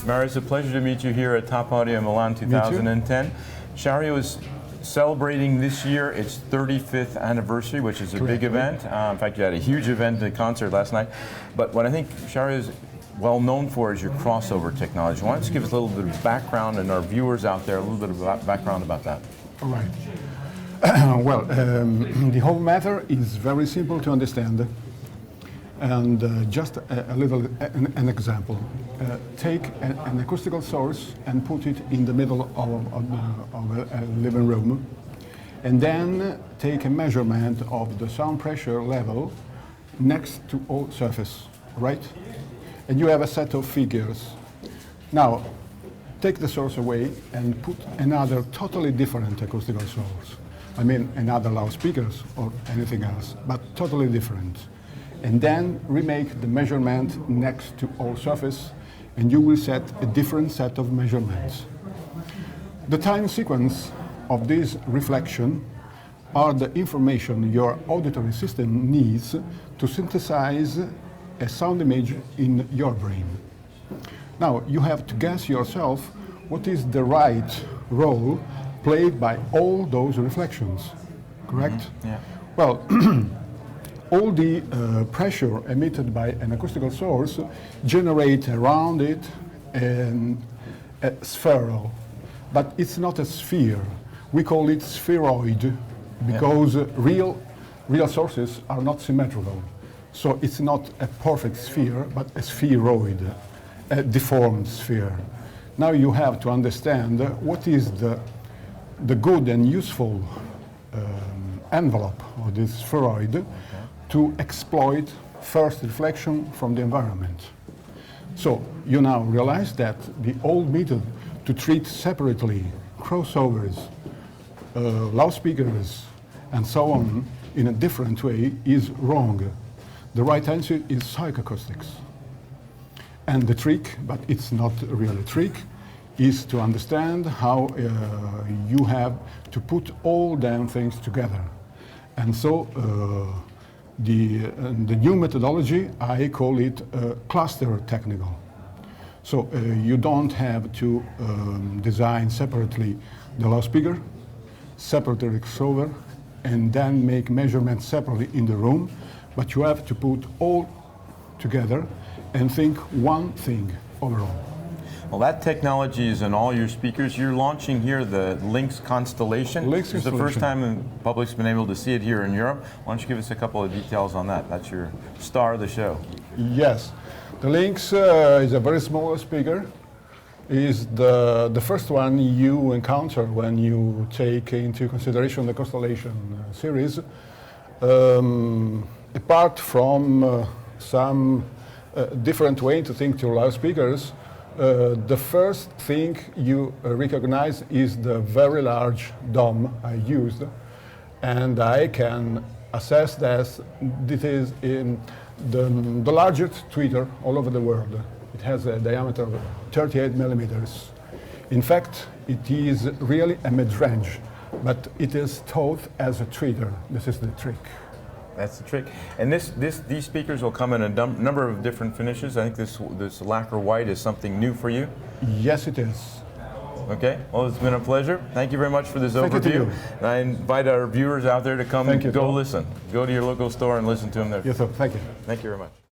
Mario, it's a pleasure to meet you here at Top Audio Milan 2010. Chario is celebrating this year its 35th anniversary, which is a big event. In fact, you had a huge event, a concert last night. But what I think Chario is well known for is your crossover technology. Why don't you give us a little bit of background and our viewers out there a little bit of background about that? All right. The whole matter is very simple to understand. And just a little an example. Take an acoustical source and put it in the middle of a living room, and then take a measurement of the sound pressure level next to all surface, right? And you have a set of figures. Now, take the source away and put another totally different acoustical source. I mean, another loudspeakers or anything else, but totally different. And then remake the measurement next to all surface, and you will set a different set of measurements. The time sequence of this reflection are the information your auditory system needs to synthesize a sound image in your brain. Now, you have to guess yourself what is the right role played by all those reflections, correct? Mm-hmm. Yeah. Well, all the pressure emitted by an acoustical source generate around it a spheral, but it's not a sphere. We call it spheroid because real sources are not symmetrical. So it's not a perfect sphere, but a spheroid, a deformed sphere. Now you have to understand what is the good and useful envelope of this spheroid to exploit first reflection from the environment. So you now realize that the old method to treat separately crossovers, loudspeakers, and so on in a different way is wrong. The right answer is psychoacoustics. And the trick, but it's not really a trick, is to understand how you have to put all damn things together. And so the new methodology, I call it cluster technical. So you don't have to design separately the loudspeaker, separately the crossover, and then make measurements separately in the room, but you have to put all together and think one thing overall. Well, that technology is in all your speakers. You're launching here the Lynx Constellation. Lynx It's the first time the public's been able to see it here in Europe. Why don't you give us a couple of details on that? That's your star of the show. Yes. The Lynx is a very small speaker. Is the first one you encounter when you take into consideration the Constellation series. Apart from some different way to think to loudspeakers, the first thing you recognize is the very large dome I used, and I can assess that this is in the largest tweeter all over the world. It has a diameter of 38 millimeters. In fact, it is really a mid-range, but it is taught as a tweeter. This is the trick. That's the trick. And these speakers will come in a number of different finishes. I think this lacquer white is something new for you. Yes, it is. Okay. Well, it's been a pleasure. Thank you very much for this Thank overview. And I invite our viewers out there to come Thank you. go listen. Go to your local store and listen to them there. Yes, sir. Thank you. Thank you very much.